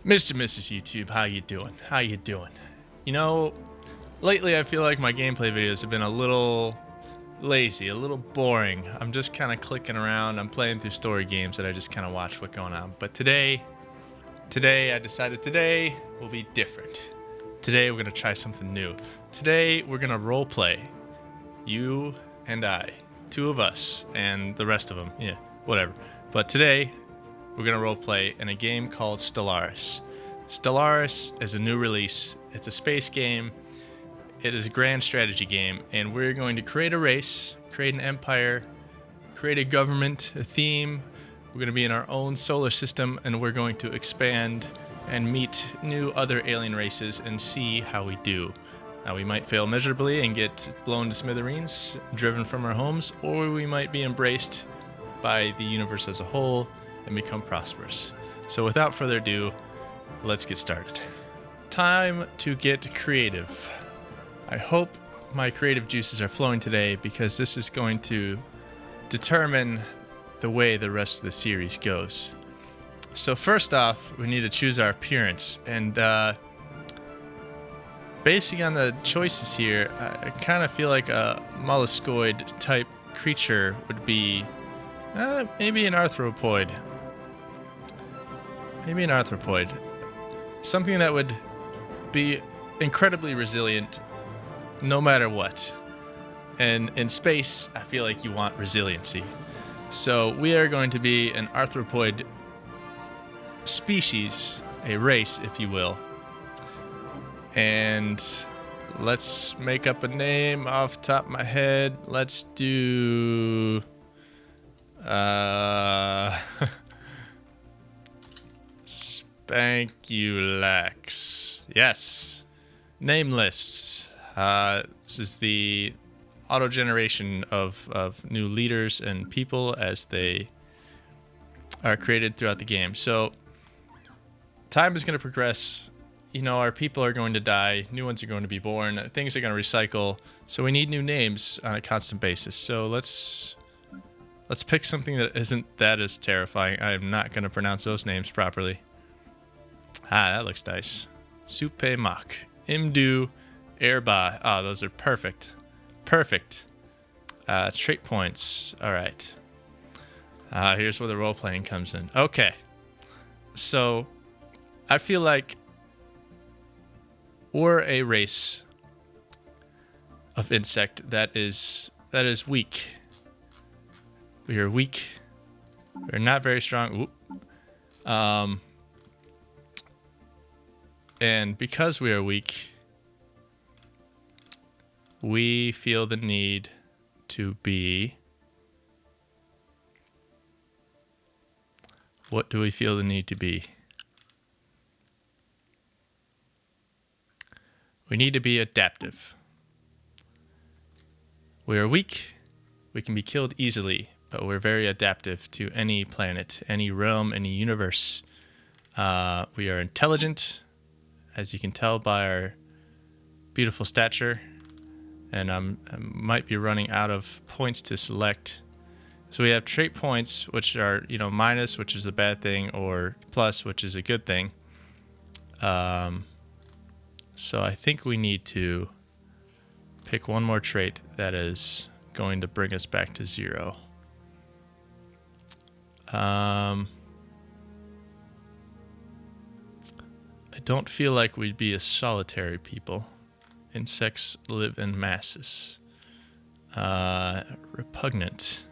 Mr. and Mrs. YouTube, how you doing? How you doing? You know, lately I feel like my gameplay videos have been a little lazy, a little boring. I'm just kind of clicking around. I'm playing through story games that I just kind of watch what's going on. But today I decided today will be different. Today we're going to try something new. Today we're going to role play. You and I. Two of us and the rest of them. Yeah, whatever. But today we're going to roleplay in a game called Stellaris. Stellaris is a new release. It's a space game. It is a grand strategy game, and we're going to create a race, create an empire, create a government, a theme. We're going to be in our own solar system, and we're going to expand and meet new other alien races and see how we do. Now, we might fail miserably and get blown to smithereens, driven from our homes, or we might be embraced by the universe as a whole and become prosperous. So without further ado, let's get started. Time to get creative. I hope my creative juices are flowing today because this is going to determine the way the rest of the series goes. So first off, we need to choose our appearance, and basing on the choices here, I kind of feel like a molluscoid type creature would be maybe an arthropoid. Maybe an arthropoid. Something that would be incredibly resilient no matter what. And in space, I feel like you want resiliency. So we are going to be an arthropoid species, a race, if you will. And let's make up a name off the top of my head. Let's do Spankulax. Yes. Name lists. This is the auto generation of new leaders and people as they are created throughout the game. So time is going to progress. You know, our people are going to die. New ones are going to be born. Things are going to recycle. So we need new names on a constant basis. So let's pick something that isn't that as terrifying. I'm not going to pronounce those names properly. That looks nice. Supe Mak. Imdu. Airba. Oh, those are perfect. Perfect. Trait points. All right. Here's where the role-playing comes in. Okay. So I feel like we're a race of insect that is weak. We are weak. We're not very strong. And because we are weak, we feel the need to be... What do we feel the need to be? We need to be adaptive. We are weak. We can be killed easily, but we're very adaptive to any planet, any realm, any universe. We are intelligent, as you can tell by our beautiful stature. And I might be running out of points to select. So we have trait points, which are, minus, which is a bad thing, or plus, which is a good thing. So I think we need to pick one more trait that is going to bring us back to 0. I don't feel like we'd be a solitary people. Insects live in masses. Repugnant.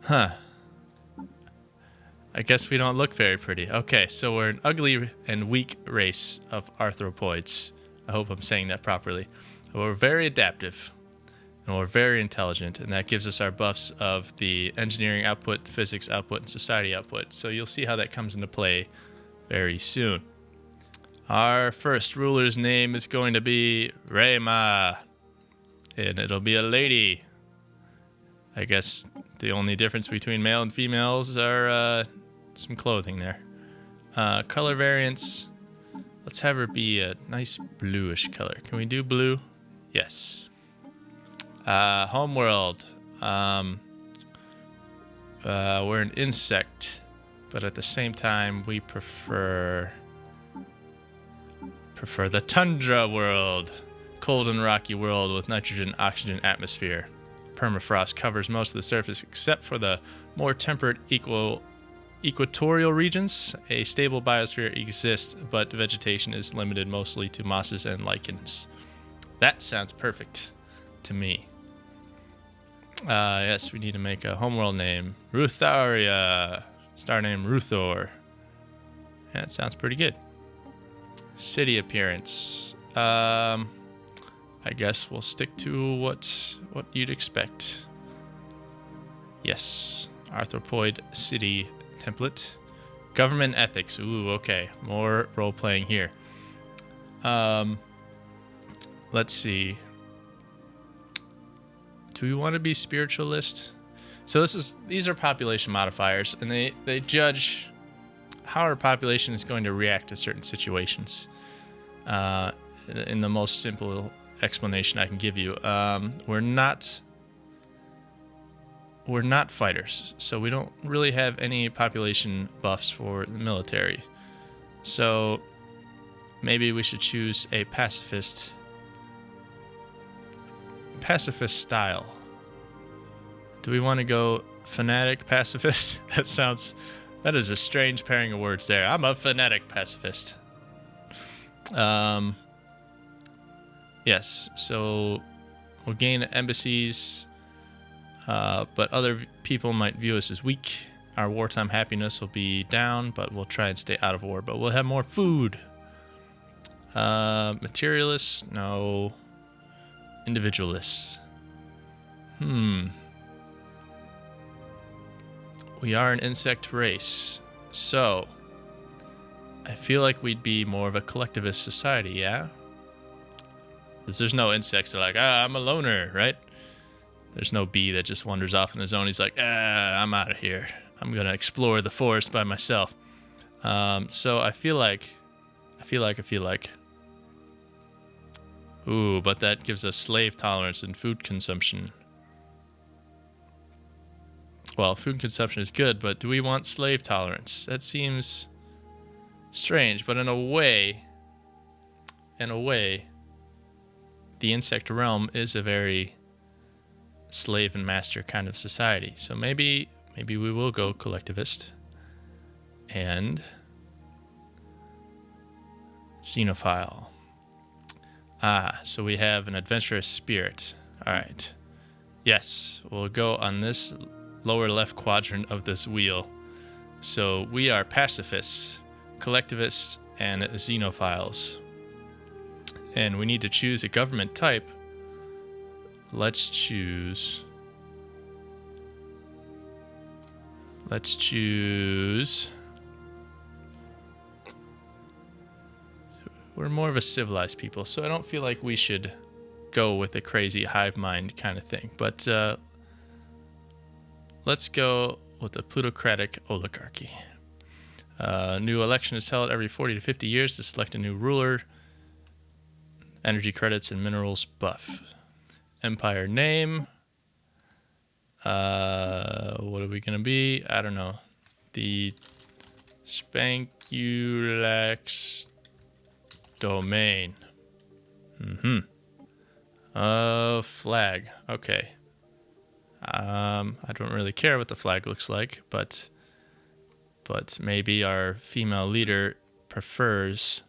Huh. I guess we don't look very pretty. Okay, so we're an ugly and weak race of arthropoids. I hope I'm saying that properly. We're very adaptive, and we're very intelligent, and that gives us our buffs of the engineering output, physics output, and society output. So you'll see how that comes into play very soon. Our first ruler's name is going to be Rayma, and it'll be a lady. I guess the only difference between male and females are some clothing there. Color variants. Let's have her be a nice bluish color. Can we do blue? Yes. Homeworld. We're an insect. but at the same time, we prefer the tundra world. Cold and rocky world with nitrogen, oxygen atmosphere. Permafrost covers most of the surface except for the more temperate equatorial regions. A stable biosphere exists, but vegetation is limited mostly to mosses and lichens. That sounds perfect to me. Yes, we need to make a homeworld name. Rutharia. Star name Ruthor. Yeah, that sounds pretty good. City appearance. I guess we'll stick to what you'd expect. Yes. Arthropoid city template. Government ethics. Ooh, okay. More role-playing here. Let's see. Do we want to be spiritualist? So these are population modifiers, and they judge how our population is going to react to certain situations. In the most simple explanation I can give you, we're not fighters, so we don't really have any population buffs for the military. So maybe we should choose a pacifist style. Do we want to go fanatic pacifist? That is a strange pairing of words there. I'm a fanatic pacifist. Yes, so we'll gain embassies, but other people might view us as weak. Our wartime happiness will be down, but we'll try and stay out of war. But we'll have more food. Materialists? No. Individualists. We are an insect race, so I feel like we'd be more of a collectivist society, yeah? Because there's no insects that are like, I'm a loner, right? There's no bee that just wanders off on his own. He's like, I'm out of here. I'm going to explore the forest by myself. So I feel like. Ooh, but that gives us slave tolerance and food consumption. Well, food consumption is good, but do we want slave tolerance? That seems strange, but in a way, the insect realm is a very slave and master kind of society. So maybe we will go collectivist and xenophile. So we have an adventurous spirit. All right. Yes, we'll go on this lower left quadrant of this wheel. So we are pacifists, collectivists, and xenophiles. And we need to choose a government type. Let's choose. We're more of a civilized people, so I don't feel like we should go with a crazy hive mind kind of thing. But let's go with a plutocratic oligarchy. New election is held every 40 to 50 years to select a new ruler. Energy credits and minerals buff. Empire name. What are we going to be? I don't know. The Spankulax Domain. Flag. Okay. I don't really care what the flag looks like, but maybe our female leader prefers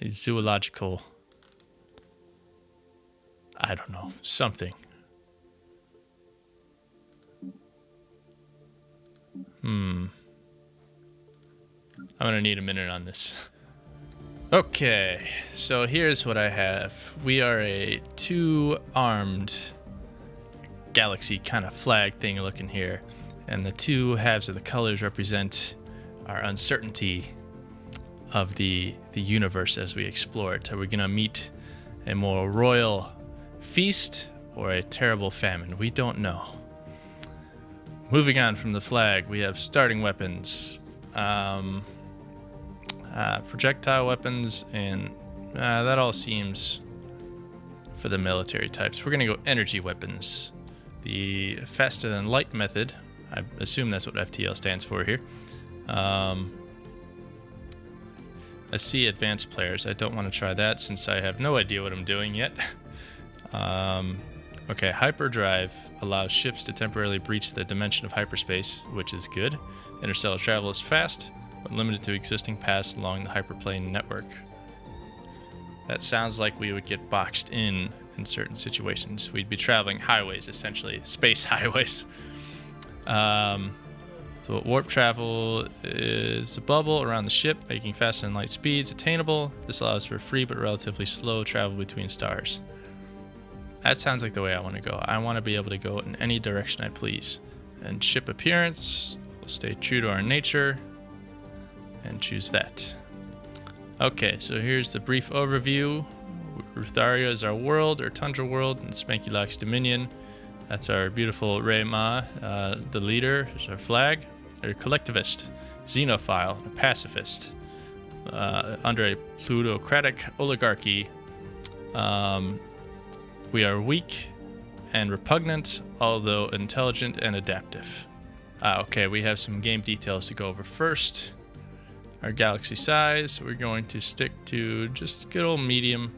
a zoological, I don't know, something. I'm gonna need a minute on this. Okay, so here's what I have. We are a two-armed galaxy kind of flag thing looking here, and the two halves of the colors represent our uncertainty of the universe as we explore it. Are we gonna meet a more royal feast or a terrible famine? We don't know. Moving on from the flag, we have starting weapons, projectile weapons, and that all seems for the military types. We're gonna go energy weapons. The faster than light method, I assume that's what FTL stands for here, I see advanced players. I don't want to try that since I have no idea what I'm doing yet. Okay, hyperdrive allows ships to temporarily breach the dimension of hyperspace, which is good. Interstellar travel is fast, but limited to existing paths along the hyperplane network. That sounds like we would get boxed in certain situations. We'd be traveling highways, essentially, space highways. So warp travel is a bubble around the ship, making fast and light speeds attainable. This allows for free but relatively slow travel between stars. That sounds like the way I want to go. I want to be able to go in any direction I please. And ship appearance, we'll stay true to our nature and choose that. Okay, so here's the brief overview. Rutharia is our world, our tundra world, and Spankulax Dominion. That's our beautiful Rei-Ma, the leader, is our flag. A collectivist, xenophile, a pacifist, under a plutocratic oligarchy. We are weak and repugnant, although intelligent and adaptive. Okay, we have some game details to go over first. Our galaxy size, we're going to stick to just good old medium.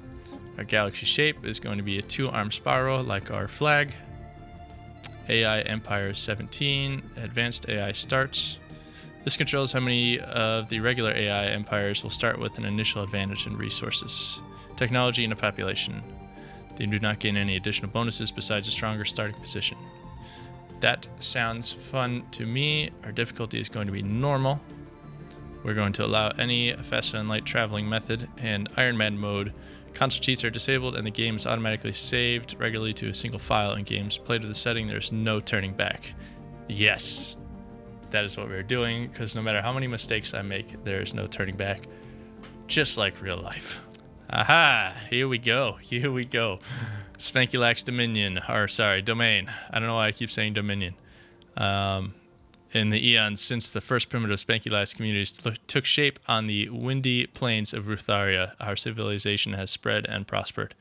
Our galaxy shape is going to be a 2-armed spiral like our flag. AI Empire 17, advanced AI starts. This controls how many of the regular AI empires will start with an initial advantage in resources, technology, and a population. They do not gain any additional bonuses besides a stronger starting position. That sounds fun to me. Our difficulty is going to be normal. We're going to allow any fast and light traveling method, and Iron Man mode. Console cheats are disabled and the game is automatically saved regularly to a single file in games. Played with the setting, there's no turning back. Yes, that is what we're doing, because no matter how many mistakes I make, there's no turning back. Just like real life. Aha, here we go. Spankulax Domain. I don't know why I keep saying Dominion. In the eons since the first primitive Spankulax communities took shape on the windy plains of Rutharia, our civilization has spread and prospered.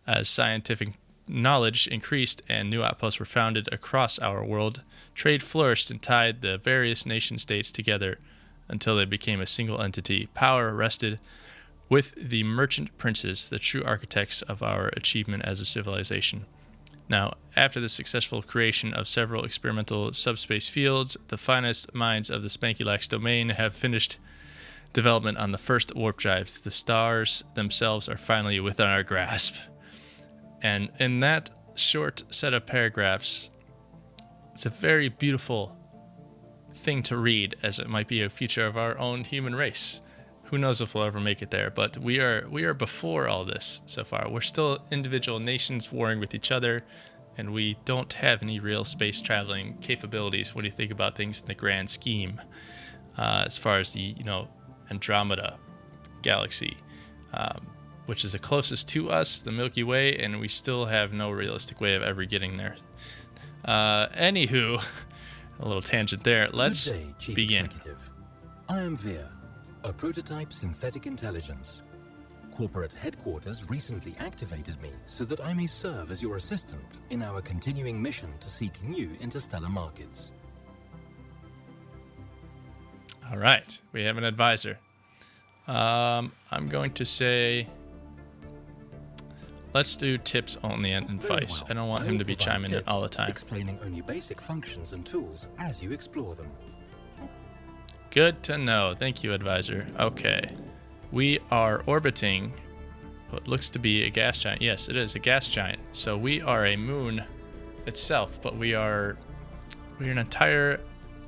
As scientific knowledge increased and new outposts were founded across our world, trade flourished and tied the various nation-states together until they became a single entity. Power rested with the merchant princes, the true architects of our achievement as a civilization. Now, after the successful creation of several experimental subspace fields, the finest minds of the Spankulax Domain have finished development on the first warp drives. The stars themselves are finally within our grasp. And in that short set of paragraphs, it's a very beautiful thing to read, as it might be a future of our own human race. Who knows if we'll ever make it there, but we are before all this so far. We're still individual nations warring with each other, and we don't have any real space traveling capabilities when you think about things in the grand scheme. As far as the Andromeda galaxy, which is the closest to us, the Milky Way, and we still have no realistic way of ever getting there. Anywho, a little tangent there. Let's Good day, Chief begin. Executive. I am Veer, a prototype synthetic intelligence. Corporate headquarters recently activated me so that I may serve as your assistant in our continuing mission to seek new interstellar markets. All right, we have an advisor. I'm going to say, let's do tips only and advice. I don't want him to be chiming in all the time. Explaining only basic functions and tools as you explore them. Good to know. Thank you, advisor. Okay. We are orbiting what looks to be a gas giant. Yes, it is a gas giant. So we are a moon itself, but we're an entire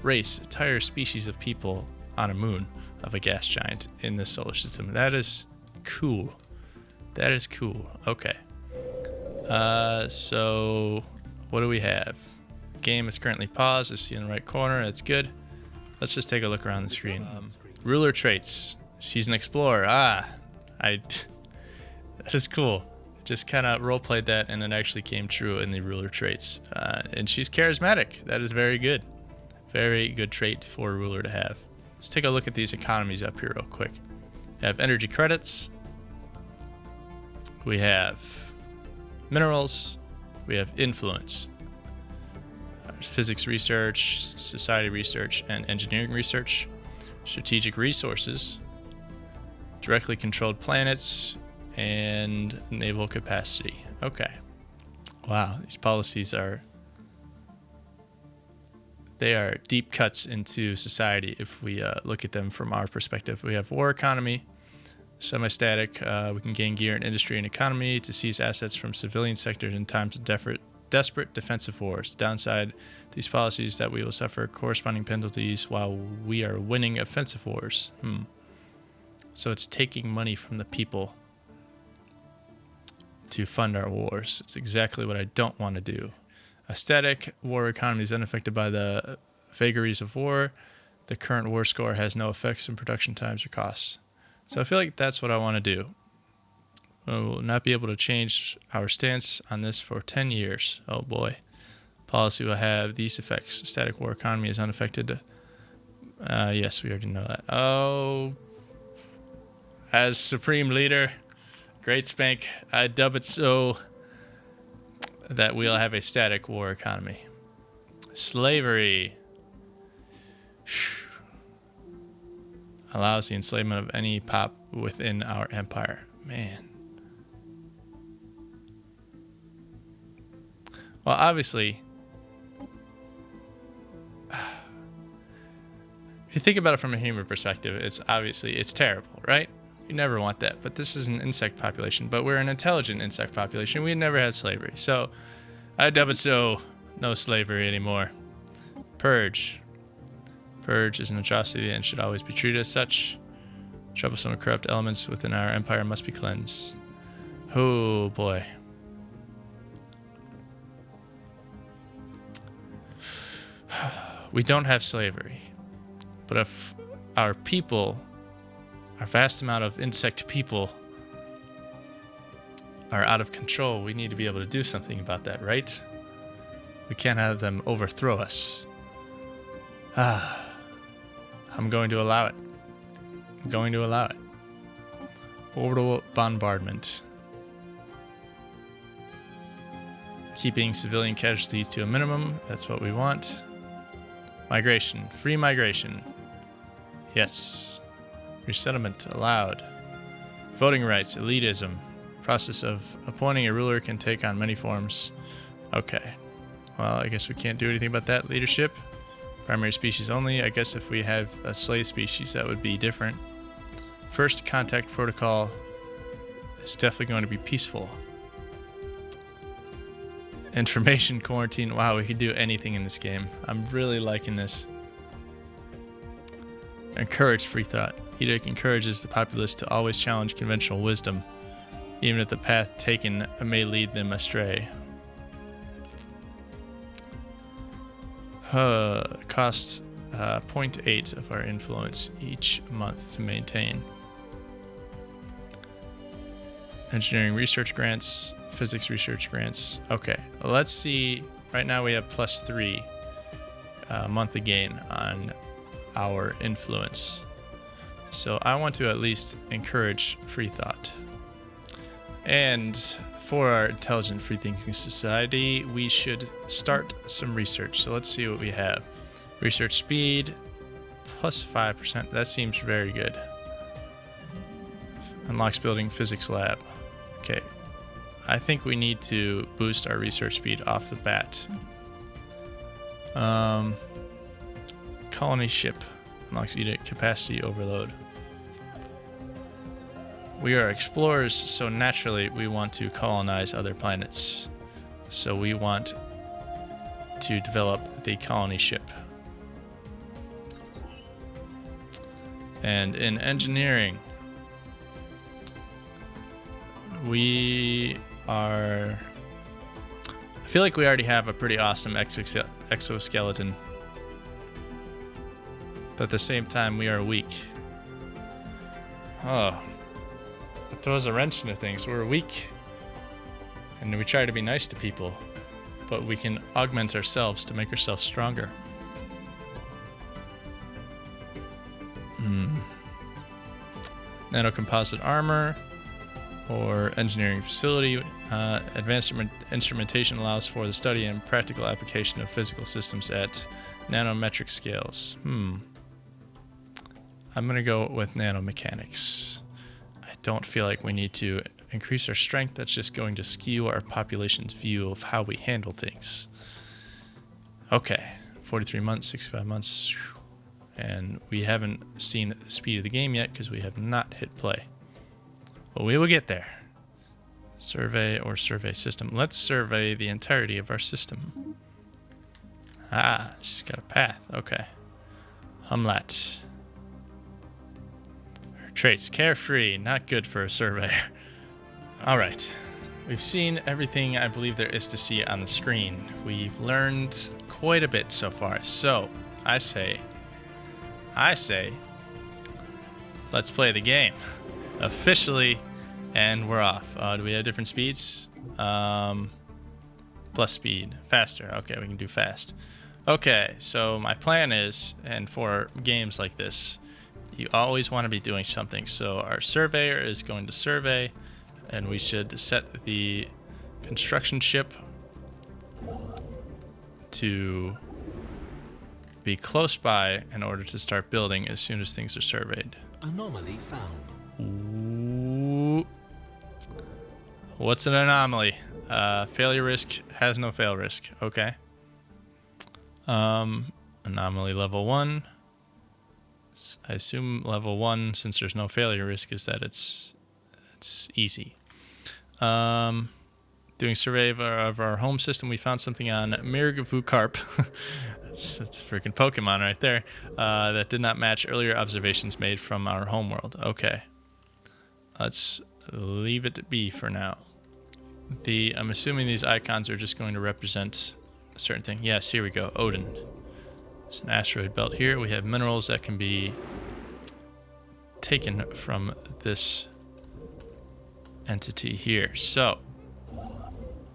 race, entire species of people on a moon of a gas giant in this solar system. That is cool. That is cool. Okay. So what do we have? Game is currently paused. I see in the right corner. That's good. Let's just take a look around the screen. Ruler traits. She's an explorer. That is cool. Just kind of role-played that, and it actually came true in the ruler traits. And she's charismatic. That is very good. Very good trait for a ruler to have. Let's take a look at these economies up here real quick. We have energy credits. We have minerals. We have influence. Physics research, society research, and engineering research. strategic resources, directly controlled planets, and naval capacity. Okay. Wow, these policies are deep cuts into society if we look at them from our perspective. We have war economy, semi-static. We can gain gear in industry and economy to seize assets from civilian sectors in times of desperate defensive wars. Downside, these policies that we will suffer corresponding penalties while we are winning offensive wars. So it's taking money from the people to fund our wars. It's exactly what I don't want to do. A static war economy is unaffected by the vagaries of war. The current war score has no effects in production times or costs. So I feel like that's what I want to do. We will not be able to change our stance on this for 10 years. Oh boy. Policy will have these effects. Static war economy is unaffected. Yes, we already know that. Oh, as Supreme Leader, Great Spank, I dub it so that we'll have a static war economy. Slavery allows the enslavement of any pop within our empire. Man. Well, obviously, if you think about it from a human perspective, it's terrible, right? You never want that. But this is an insect population. But we're an intelligent insect population. We never had slavery. So I dub it so no slavery anymore. Purge. Purge is an atrocity and should always be treated as such. Troublesome and corrupt elements within our empire must be cleansed. Oh boy. We don't have slavery. But if our people, our vast amount of insect people, are out of control, we need to be able to do something about that, right? We can't have them overthrow us. I'm going to allow it. I'm going to allow it. Orbital bombardment. Keeping civilian casualties to a minimum. That's what we want. Migration. Free migration. Yes. Resettlement allowed. Voting rights. Elitism. Process of appointing a ruler can take on many forms. Okay. Well, I guess we can't do anything about that. Leadership. Primary species only. I guess if we have a slave species, that would be different. First contact protocol is definitely going to be peaceful. Information quarantine. Wow, we could do anything in this game. I'm really liking this. Encourage free thought. Edict encourages the populace to always challenge conventional wisdom, even if the path taken may lead them astray. Costs 0.8 of our influence each month to maintain. Engineering research grants, physics research grants. Okay, let's see. Right now we have +3 monthly gain on our influence. So I want to at least encourage free thought. And for our intelligent free thinking society, we should start some research. So let's see what we have. Research speed +5%. That seems very good. Unlocks building physics lab. Okay. I think we need to boost our research speed off the bat. Colony ship. Unlocks edict capacity overload. We are explorers, so naturally we want to colonize other planets. So we want to develop the colony ship. And in engineering, I feel like we already have a pretty awesome exoskeleton. But at the same time, we are weak. Oh. It throws a wrench into things. We're weak. And we try to be nice to people. But we can augment ourselves to make ourselves stronger. Nanocomposite armor. Or engineering facility. Advanced instrumentation allows for the study and practical application of physical systems at nanometric scales. I'm going to go with nanomechanics. I don't feel like we need to increase our strength. That's just going to skew our population's view of how we handle things. Okay, 43 months, 65 months. And we haven't seen the speed of the game yet because we have not hit play. But we will get there. Survey or survey system. Let's survey the entirety of our system. Ah, she's got a path. Okay. Humlat. Her traits. Carefree. Not good for a surveyor. Alright. We've seen everything I believe there is to see on the screen. We've learned quite a bit so far. So, I say, let's play the game. Officially, and we're off. Do we have different speeds? Plus speed. Faster. Okay, we can do fast. Okay, so my plan is, and for games like this, you always want to be doing something. So our surveyor is going to survey, and we should set the construction ship to be close by in order to start building as soon as things are surveyed. Anomaly found. Ooh. What's an anomaly? Failure risk has no fail risk. Okay. Anomaly level 1. I assume level 1, since there's no failure risk, is that it's easy. Doing survey of our home system, we found something on Mirgavukarp. That's a freaking Pokemon right there. That did not match earlier observations made from our homeworld. Okay. Let's leave it be for now. I'm assuming these icons are just going to represent a certain thing. Yes, here we go. Odin. It's an asteroid belt here. We have minerals that can be taken from this entity here. So,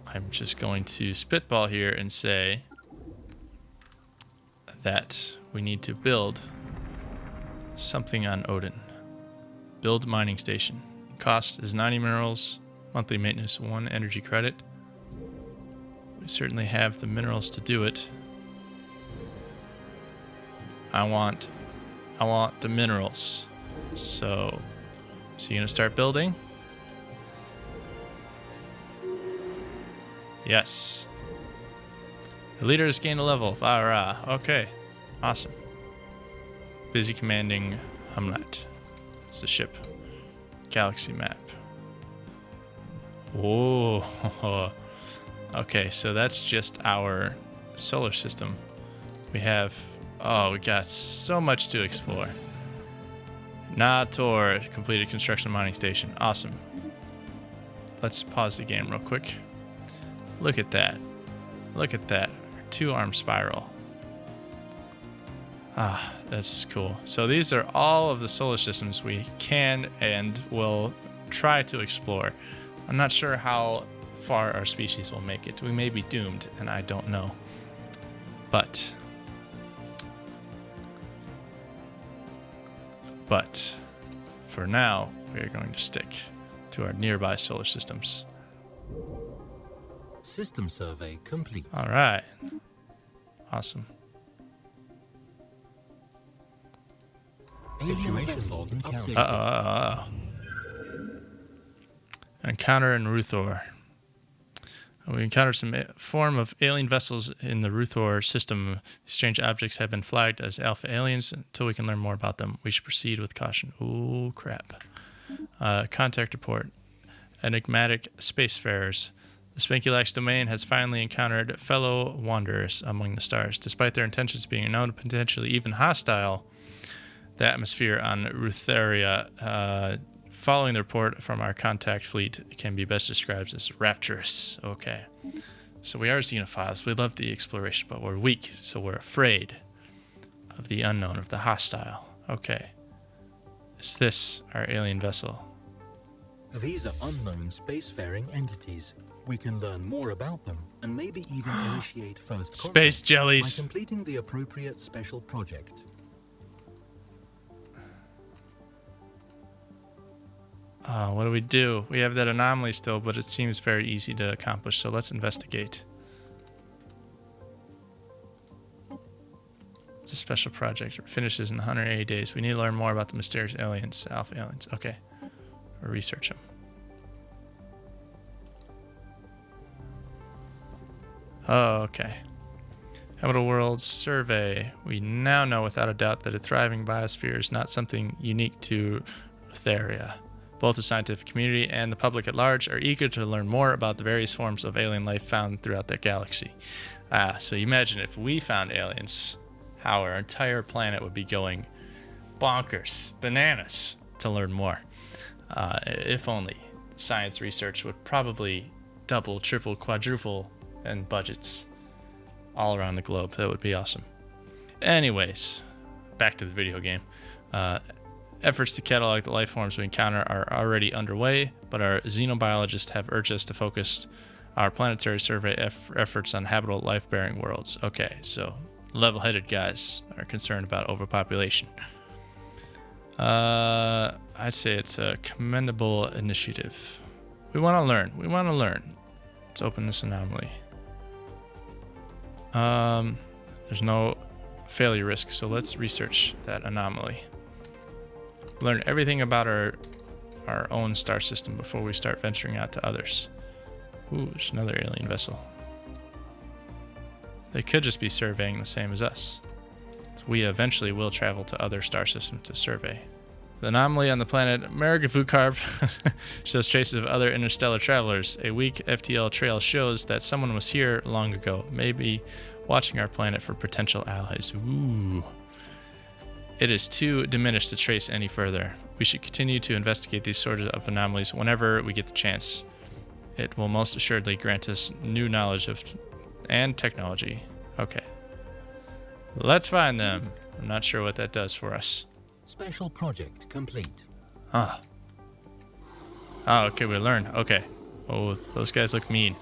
I'm just going to spitball here and say that we need to build something on Odin. Build mining station. Cost is 90 minerals. Monthly maintenance 1 energy credit. We certainly have the minerals to do it. I want the minerals. So you're gonna start building? Yes. The leader has gained a level. Rah. Okay. Awesome. Busy commanding Humlat. It's the ship. Galaxy map. Whoa. Okay, so that's just our solar system. We got so much to explore. Nator, completed construction mining station. Awesome. Let's pause the game real quick. Look at that. Look at that. 2-arm spiral. Ah, that's just cool. So these are all of the solar systems we can and will try to explore. I'm not sure how far our species will make it. We may be doomed, and I don't know. But for now, we are going to stick to our nearby solar systems. System survey complete. All right. Awesome. Situation log encountered. Encounter in Ruthor. We encountered some form of alien vessels in the Ruthor system. Strange objects have been flagged as alpha aliens. Until we can learn more about them, we should proceed with caution. Ooh, crap. Contact report. Enigmatic spacefarers. The Spankulax Domain has finally encountered fellow wanderers among the stars. Despite their intentions being known, potentially even hostile, the atmosphere on Rutheria, following the report from our contact fleet, can be best described as rapturous. Okay. So we are xenophiles. We love the exploration, but we're weak, so we're afraid of the unknown, of the hostile. Okay. Is this our alien vessel? These are unknown spacefaring entities. We can learn more about them and maybe even initiate first contact Space jellies. by completing the appropriate special project. What do we do? We have that anomaly still, but it seems very easy to accomplish, so let's investigate. Is this special project finishes in 180 days. We need to learn more about the mysterious aliens, alpha aliens. Okay. Or research them. Oh, okay. Habitable World Survey. We now know without a doubt that a thriving biosphere is not something unique to Eartharia. Both the scientific community and the public at large are eager to learn more about the various forms of alien life found throughout the galaxy. So you imagine if we found aliens, how our entire planet would be going bonkers, bananas, to learn more. If only. Science research would probably double, triple, quadruple in budgets all around the globe. That would be awesome. Anyways, back to the video game. Efforts to catalog the life forms we encounter are already underway, but our xenobiologists have urged us to focus our planetary survey efforts on habitable life-bearing worlds. Okay, so level-headed guys are concerned about overpopulation. I'd say it's a commendable initiative. We want to learn. We want to learn. Let's open this anomaly. There's no failure risk, so let's research that anomaly. Learn everything about our own star system before we start venturing out to others. Ooh, there's another alien vessel. They could just be surveying the same as us. So we eventually will travel to other star systems to survey. The anomaly on the planet Margafukarp shows traces of other interstellar travelers. A weak FTL trail shows that someone was here long ago, maybe watching our planet for potential allies. Ooh. It is too diminished to trace any further. We should continue to investigate these sorts of anomalies whenever we get the chance. It will most assuredly grant us new knowledge and technology. Okay. Let's find them. I'm not sure what that does for us. Special project complete. Ah. Oh, okay, we learn. Okay. Oh, those guys look mean.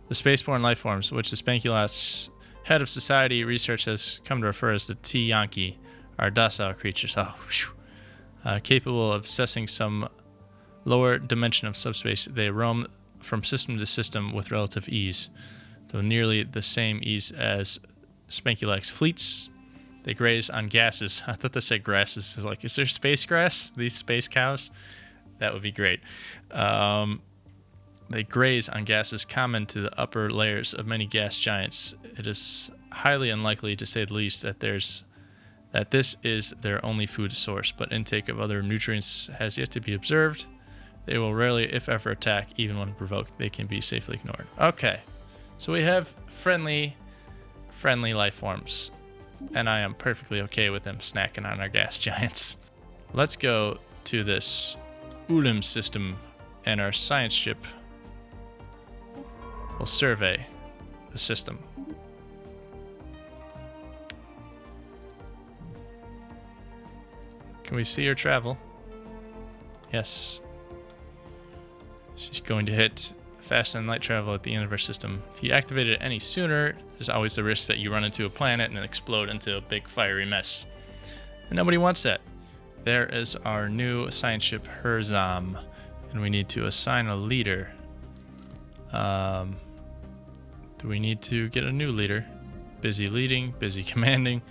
The spaceborne life forms, which the Spankulax head of society research has come to refer as the T-Yankee, are docile creatures. Oh, capable of assessing some lower dimension of subspace. They roam from system to system with relative ease, though nearly the same ease as Spankulax fleets. They graze on gases. I thought they said grasses. Like, is there space grass? These space cows? That would be great. They graze on gases common to the upper layers of many gas giants. It is highly unlikely, to say the least, that this is their only food source, but intake of other nutrients has yet to be observed. They will rarely, if ever, attack, even when provoked. They can be safely ignored. Okay, so we have friendly life forms, and I am perfectly okay with them snacking on our gas giants. Let's go to this Ulim system, and our science ship will survey the system. Can we see her travel? Yes. She's going to hit fast and light travel at the end of our system. If you activate it any sooner, there's always the risk that you run into a planet and explode into a big fiery mess. And nobody wants that. There is our new science ship, Herzam, and we need to assign a leader. Do we need to get a new leader? Busy leading, busy commanding.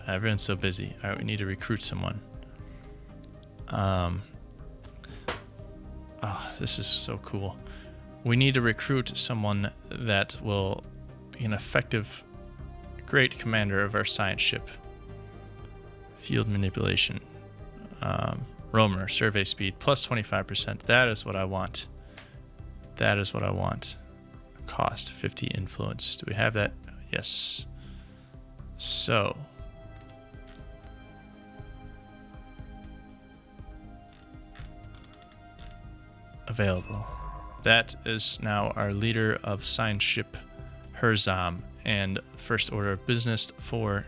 Everyone's so busy. All right, we need to recruit someone. This is so cool. We need to recruit someone that will be an effective, great commander of our science ship. Field manipulation. Roamer, survey speed, plus 25%. That is what I want. That is what I want. Cost, 50 influence. Do we have that? Yes. So. Available. That is now our leader of science ship Herzam, and first order of business for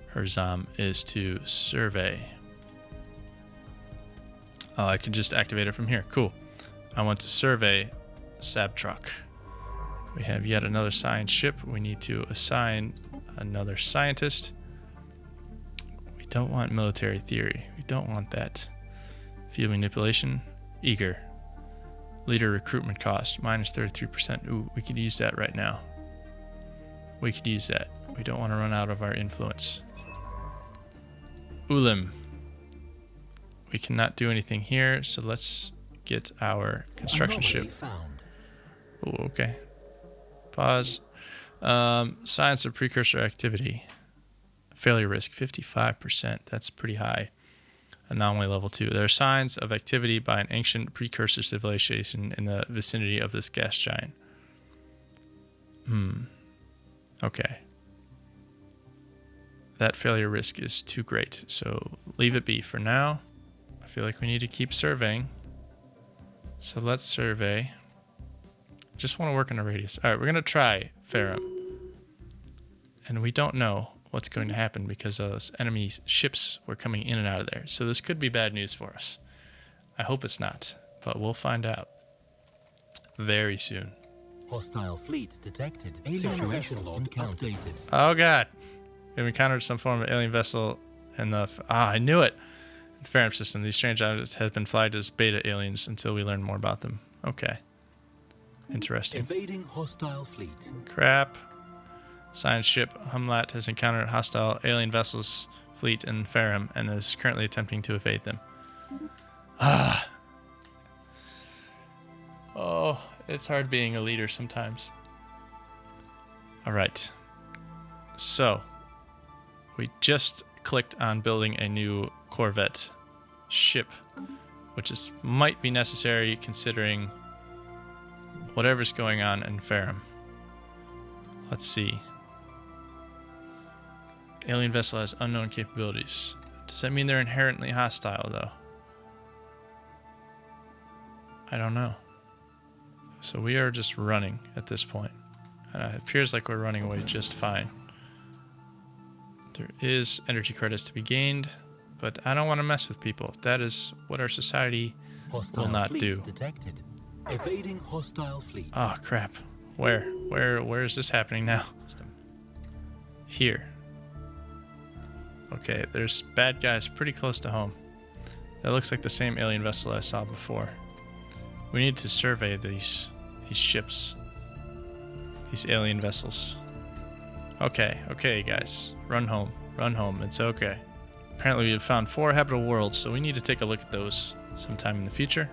Herzam is to survey. Oh, I can just activate it from here. Cool. I want to survey Sabtruck. We have yet another science ship. We need to assign another scientist. We don't want military theory. We don't want that. Field manipulation. Eager. Leader recruitment cost, minus 33%. Ooh, we could use that right now. We could use that. We don't want to run out of our influence. Ulim. We cannot do anything here, so let's get our construction Anomaly ship. found. Oh, okay. Pause. Signs of precursor activity. Failure risk, 55%. That's pretty high. Anomaly level 2. There are signs of activity by an ancient precursor civilization in the vicinity of this gas giant. Okay. That failure risk is too great, so leave it be for now. I feel like we need to keep surveying. So let's survey. Just want to work in a radius. All right, we're going to try Ferrum. And we don't know what's going to happen because those enemy ships were coming in and out of there. So this could be bad news for us. I hope it's not, but we'll find out very soon. Hostile fleet detected. Situation log updated. Oh god. We've encountered some form of alien vessel in the... I knew it! The Ferrum system. These strange objects have been flagged as beta aliens until we learn more about them. Okay. Interesting. Evading hostile fleet. Crap. Science ship Humlat has encountered hostile alien vessels fleet in Ferrum and is currently attempting to evade them. Oh, it's hard being a leader sometimes. Alright. So, we just clicked on building a new Corvette ship, which might be necessary considering whatever's going on in Ferrum. Let's see. Alien vessel has unknown capabilities. Does that mean they're inherently hostile, though? I don't know. So we are just running at this point. And it appears like we're running away just fine. There is energy credits to be gained, but I don't want to mess with people. That is what our society will not do. Detected. Evading hostile fleet. Oh, crap. Where is this happening now? Here. Okay, there's bad guys pretty close to home. That looks like the same alien vessel I saw before. We need to survey these ships. These alien vessels. Okay, guys. Run home. It's okay. Apparently we have found 4 habitable worlds, so we need to take a look at those sometime in the future.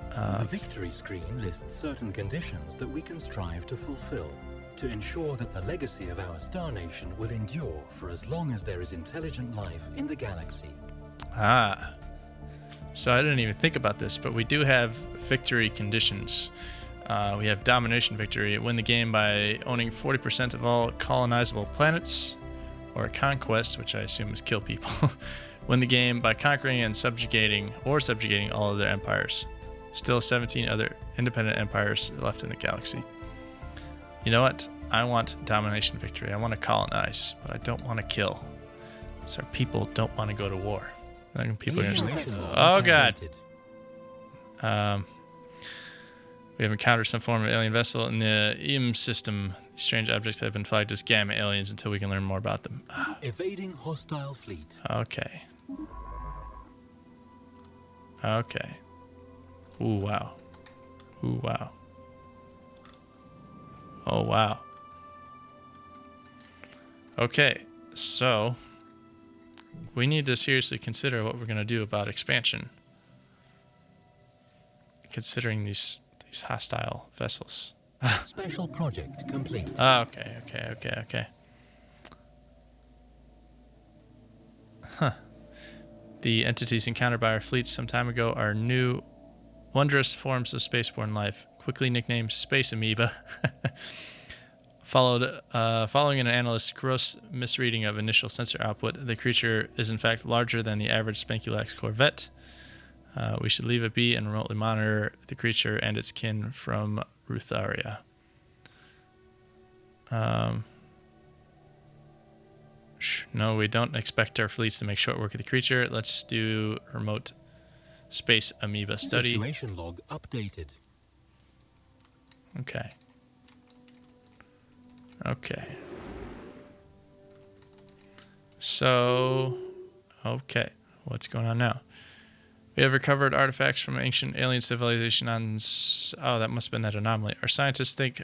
The victory screen lists certain conditions that we can strive to fulfill to ensure that the legacy of our star nation will endure for as long as there is intelligent life in the galaxy. So I didn't even think about this, but we do have victory conditions. We have domination victory. Win the game by owning 40% of all colonizable planets, or conquest, which I assume is kill people. Win the game by conquering and subjugating all of their empires. Still 17 other independent empires left in the galaxy. You know what? I want domination victory. I want to colonize, but I don't want to kill. So our people don't want to go to war. People are oh god. We have encountered some form of alien vessel in the EM system. These strange objects have been flagged as gamma aliens until we can learn more about them. Evading hostile fleet. Okay. Ooh, wow. Oh, wow. Okay, so we need to seriously consider what we're going to do about expansion, considering these hostile vessels. Special project complete. Okay. The entities encountered by our fleets some time ago are new, wondrous forms of spaceborne life, quickly nicknamed Space Amoeba. Following an analyst's gross misreading of initial sensor output, the creature is in fact larger than the average Spankulax Corvette. We should leave it be and remotely monitor the creature and its kin from Rutharia. No, we don't expect our fleets to make short work of the creature. Let's do remote space amoeba study. Situation log updated. Okay. So, what's going on now? We have recovered artifacts from ancient alien civilization on... Oh, that must have been that anomaly. Our scientists think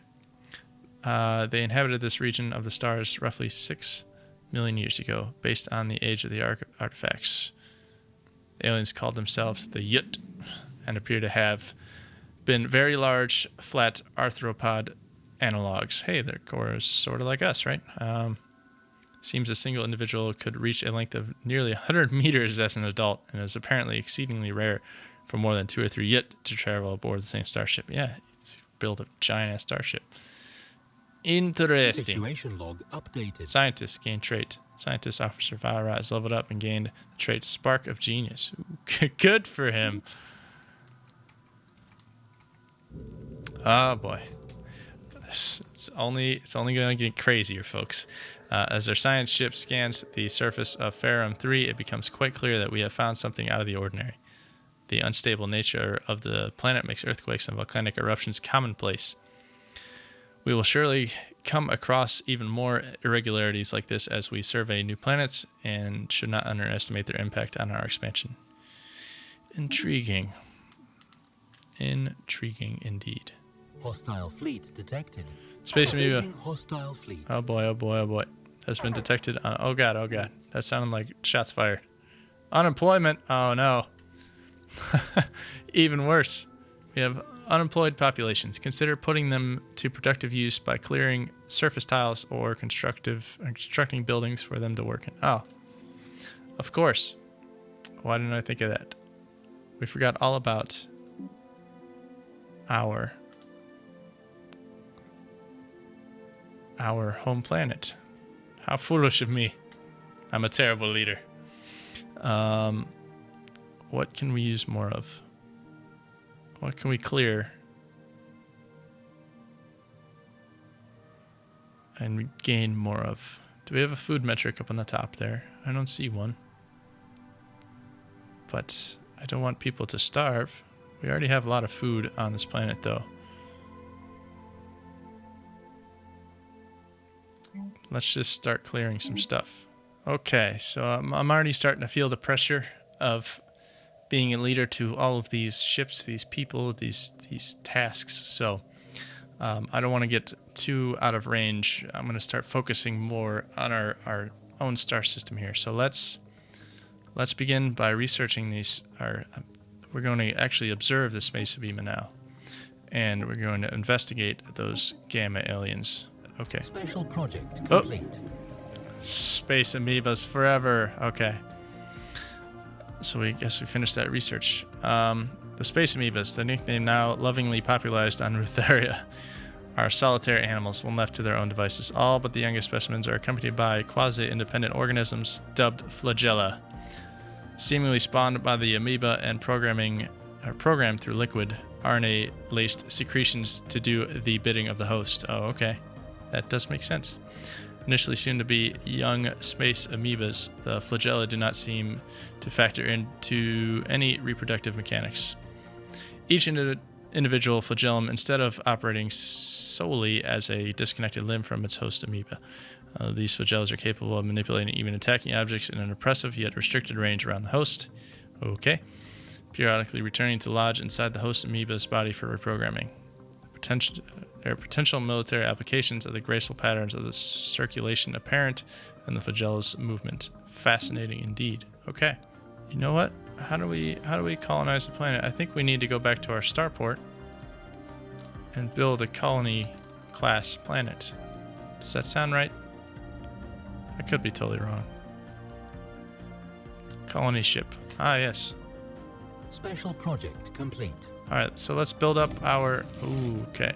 they inhabited this region of the stars roughly 6 million years ago, based on the age of the artifacts. The aliens called themselves the Yut and appear to have been very large, flat arthropod analogs. Hey, their core is sort of like us, right? Seems a single individual could reach a length of nearly 100 meters as an adult, and is apparently exceedingly rare for more than 2 or 3 Yut to travel aboard the same starship. Yeah, build a giant-ass starship. Interesting. Situation log updated. Scientists gain trait. Scientist Officer Vara has leveled up and gained the trait Spark of Genius. Ooh, good for him. Oh boy. It's only going to get crazier, folks. As our science ship scans the surface of Ferrum 3, it becomes quite clear that we have found something out of the ordinary. The unstable nature of the planet makes earthquakes and volcanic eruptions commonplace. We will surely come across even more irregularities like this as we survey new planets, and should not underestimate their impact on our expansion. Intriguing. Intriguing indeed. Hostile fleet detected. Space amoeba. Hostile fleet. Oh boy, oh boy, oh boy. Has been detected on... Oh god, oh god. That sounded like shots fired. Unemployment. Oh no. Even worse. We have unemployed populations. Consider putting them to productive use by clearing surface tiles or constructing buildings for them to work in. Oh, of course. Why didn't I think of that? We forgot all about our home planet. How foolish of me. I'm a terrible leader. What can we use more of? What can we clear and gain more of? Do we have a food metric up on the top there? I don't see one. But I don't want people to starve. We already have a lot of food on this planet, though. Let's just start clearing some stuff. Okay, so I'm already starting to feel the pressure of being a leader to all of these ships, these people, these tasks. So I don't want to get too out of range. I'm going to start focusing more on our own star system here. So let's begin by researching these. We're going to actually observe the space amoeba now, and we're going to investigate those gamma aliens. Okay. Special project complete. Space amoebas forever. Okay. So we guess we finished that research. The space amoebas, the nickname now lovingly popularized on Rutharia, are solitary animals when left to their own devices. All but the youngest specimens are accompanied by quasi-independent organisms dubbed flagella, seemingly spawned by the amoeba and programmed through liquid RNA-laced secretions to do the bidding of the host. Oh, okay. That does make sense. Initially seen to be young space amoebas, the flagella do not seem to factor into any reproductive mechanics. Each individual flagellum, instead of operating solely as a disconnected limb from its host amoeba, these flagellas are capable of manipulating, even attacking objects in an oppressive yet restricted range around the host. Okay. Periodically returning to lodge inside the host amoeba's body for reprogramming. There are potential military applications of the graceful patterns of the circulation apparent in the flagella's movement. Fascinating indeed. Okay. You know what? How do we colonize the planet? I think we need to go back to our starport and build a colony class planet. Does that sound right? I could be totally wrong. Colony ship. Ah, yes. Special project complete. All right, so let's build up our... Ooh, okay.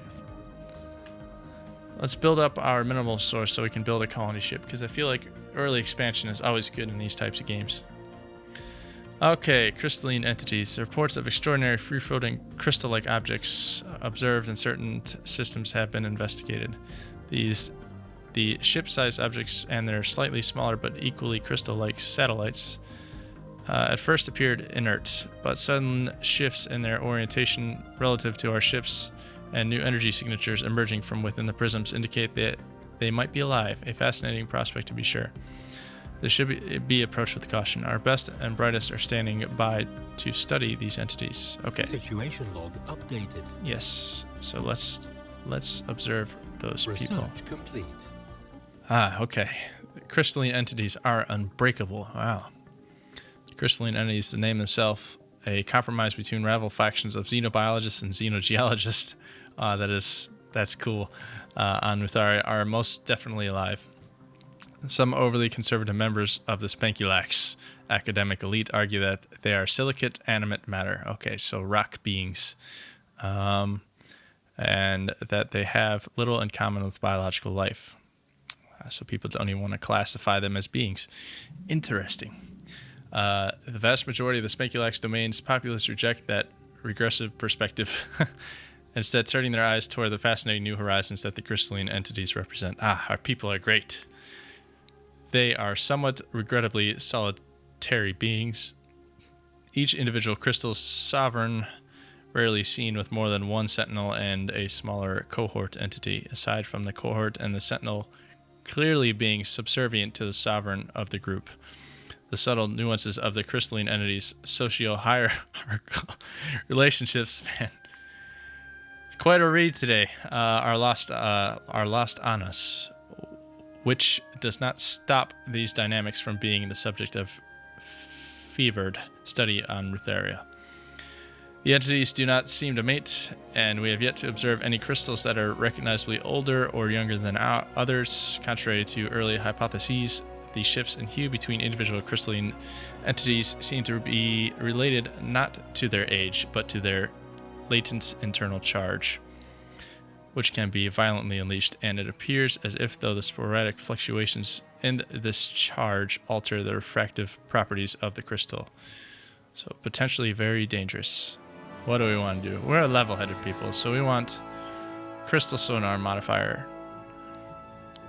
Let's build up our mineral source so we can build a colony ship, because I feel like early expansion is always good in these types of games. Okay, crystalline entities. Reports of extraordinary free-floating crystal-like objects observed in certain systems have been investigated. The ship-sized objects and their slightly smaller but equally crystal-like satellites at first appeared inert, but sudden shifts in their orientation relative to our ships and new energy signatures emerging from within the prisms indicate that they might be alive, a fascinating prospect to be sure. This should be approached with caution. Our best and brightest are standing by to study these entities. Okay. Situation log updated. Yes. So let's observe those people. Research complete. Ah, okay. crystalline entities are unbreakable. Wow. Crystalline entities, the name themselves, a compromise between rival factions of xenobiologists and xenogeologists. That's cool. On Mutharia are most definitely alive. Some overly conservative members of the Spankulax academic elite argue that they are silicate animate matter. Okay, so rock beings. And that they have little in common with biological life. So people don't even want to classify them as beings. Interesting. The vast majority of the Spankulax Domain's populace reject that regressive perspective, instead turning their eyes toward the fascinating new horizons that the crystalline entities represent. Our people are great. They are somewhat regrettably solitary beings. Each individual crystal sovereign, rarely seen with more than one sentinel and a smaller cohort entity, aside from the cohort and the sentinel clearly being subservient to the sovereign of the group. The subtle nuances of the crystalline entities' socio-hierarchical relationships, man, it's quite a read today, are lost on us, which does not stop these dynamics from being the subject of fevered study on Mutharia. The entities do not seem to mate, and we have yet to observe any crystals that are recognizably older or younger than others. Contrary to early hypotheses, the shifts in hue between individual crystalline entities seem to be related not to their age, but to their latent internal charge, which can be violently unleashed, and it appears as if though the sporadic fluctuations in this charge alter the refractive properties of the crystal. So potentially very dangerous. What do we want to do? We're a level-headed people, so we want crystal sonar modifier.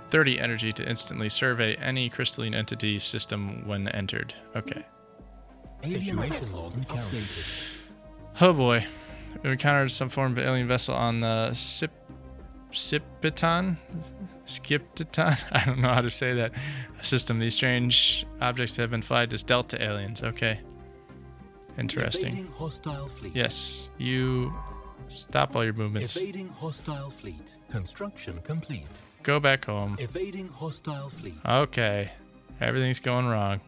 30 energy to instantly survey any crystalline entity system when entered. Okay. Situation log updated. Oh boy. We encountered some form of alien vessel on the Skipton? I don't know how to say that system. These strange objects have been flagged as Delta aliens. Okay. Interesting. Evading hostile fleet. Yes, you stop all your movements. Evading hostile fleet. Construction complete. Go back home. Evading hostile fleet. Okay. Everything's going wrong.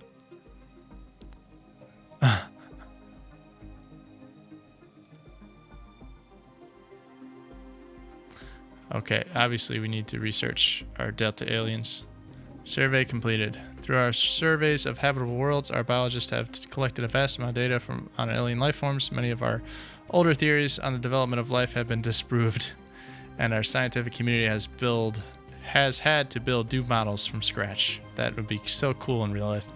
Okay, obviously we need to research our Delta aliens. Survey completed. Through our surveys of habitable worlds, our biologists have collected a vast amount of data on alien life forms. Many of our older theories on the development of life have been disproved, and our scientific community has had to build new models from scratch. That would be so cool in real life.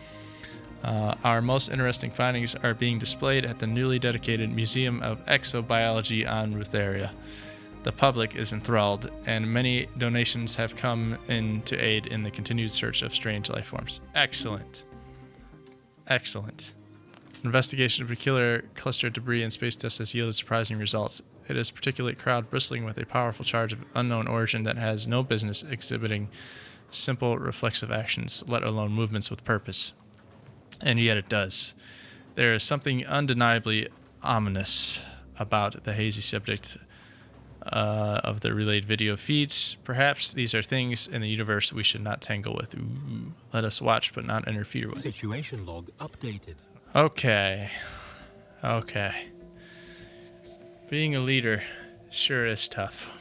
Our most interesting findings are being displayed at the newly dedicated Museum of Exobiology on Mutharia. The public is enthralled, and many donations have come in to aid in the continued search of strange life forms. Excellent. Excellent. Investigation of peculiar cluster debris and space dust has yielded surprising results. It is a particulate cloud bristling with a powerful charge of unknown origin that has no business exhibiting simple reflexive actions, let alone movements with purpose. And yet it does. There is something undeniably ominous about the hazy subject of the relayed video feeds. Perhaps these are things in the universe we should not tangle with. Ooh, let us watch but not interfere with. Situation log updated. Okay. Being a leader sure is tough.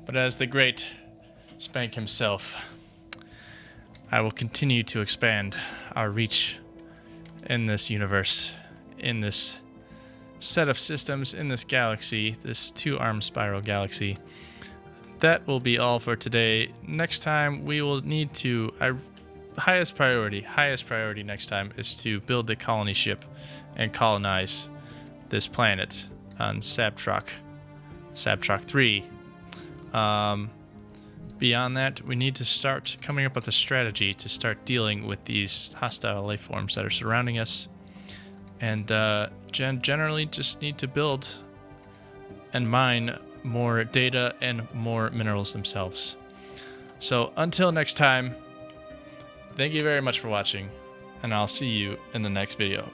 But as the great Spank himself, I will continue to expand our reach in this universe, in this set of systems, in this galaxy, this two-armed spiral galaxy. That will be all for today. Next time we will need to, highest priority next time is to build the colony ship and colonize this planet on Sabtrock 3. Beyond that, we need to start coming up with a strategy to start dealing with these hostile life forms that are surrounding us. And generally just need to build and mine more data and more minerals themselves. So until next time, thank you very much for watching, and I'll see you in the next video.